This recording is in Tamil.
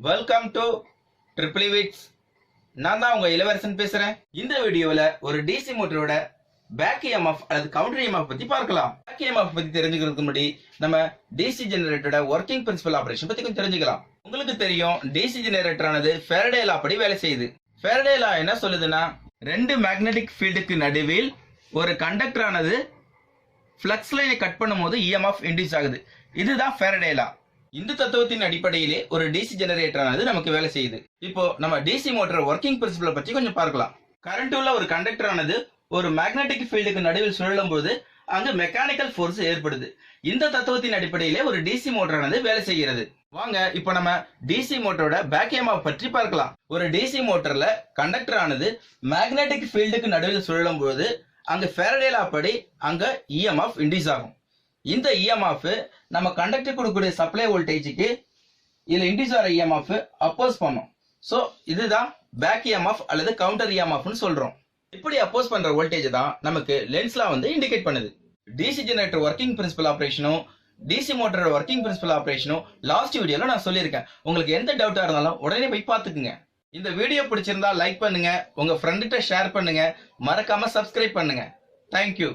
Welcome to triple விட்ஸ். நான் தான் உங்க இளவரசன் பேசுறேன். இந்த வீடியோல ஒரு டிசி மோட்டரோட பேக் EMF அல்லது கவுண்டர் EMF பத்தி பார்க்கலாம். பேக் EMF பத்தி தெரிஞ்சுக்கிறதுக்கு முன்னாடி நம்ம டிசி ஜெனரேட்டரோட ஒர்க்கிங் பிரின்சிபல் ஆபரேஷன் பத்தி கொஞ்சம் தெரிஞ்சுக்கலாம். உங்களுக்கு தெரியும், டிசி ஜெனரேட்டர் ஆனது ஃபாரடே லா படி வேலை செய்யுது. ஃபாரடே லா என்ன சொல்லுதுன்னா, ரெண்டு மேக்னெட்டிக் ஃபீல்டுக்கு நடுவில் ஒரு கண்டக்டர் ஆனது ஃப்ளக்ஸ் லைனை கட் பண்ணும்போது EMF இன்டியூஸ் ஆகுது. இதுதான் ஃபாரடே லா. இந்த தத்துவத்தின் அடிப்படையிலே ஒரு டிசி ஜெனரேட்டர் ஆனது நமக்கு வேலை செய்யுது. இப்போ நம்ம டிசி மோட்டர் ஒர்க்கிங் பிரின்சிபலை பத்தி கொஞ்சம் பார்க்கலாம். கரண்ட் உள்ள ஒரு கண்டக்டர் ஆனது ஒரு மேக்னெட்டிக் ஃபீல்டுக்கு நடுவில் சுழலும் போது அங்கு மெக்கானிக்கல் ஃபோர்ஸ் ஏற்படுது. இந்த தத்துவத்தின் அடிப்படையிலே ஒரு டிசி மோட்டர் ஆனது வேலை செய்கிறது. வாங்க இப்போ நம்ம டிசி மோட்டரோட பேக் EMF பற்றி பார்க்கலாம். ஒரு டிசி மோட்டர்ல கண்டக்டர் ஆனது மேக்னெட்டிக் ஃபீல்டுக்கு நடுவில் சுழலும் போது அங்க ஃபாரடே லா படி அங்க EMF இன்டியூஸ் ஆகும். இந்த EMF நம்ம கண்டக்டர் கொடுக்கக்கூடிய சப்ளை வோல்டேஜுக்கு இதுல இன்டியூஸ் ஆகிற EMF அப்போஸ் பண்ணும். ஸோ இதுதான் பேக் EMF அல்லது கவுண்டர் EMFன்னு சொல்றோம். இப்படி அப்போஸ் பண்ற வோல்டேஜ் தான் நமக்கு லென்ஸ்ல இண்டிகேட் பண்ணுது. டிசி ஜெனரேட்டர் ஒர்க்கிங் பிரின்சிபல் ஆபரேஷனும் டிசி மோட்டரோட ஒர்க்கிங் பிரின்சிபல் ஆபரேஷனும் லாஸ்ட் வீடியோல நான் சொல்லியிருக்கேன். உங்களுக்கு எந்த டவுட்டா இருந்தாலும் உடனே போய் பார்த்துக்குங்க. இந்த வீடியோ பிடிச்சிருந்தா லைக் பண்ணுங்க, உங்க ஃப்ரெண்ட்கிட்ட ஷேர் பண்ணுங்க, மறக்காம சப்ஸ்கிரைப் பண்ணுங்க. தேங்க்யூ.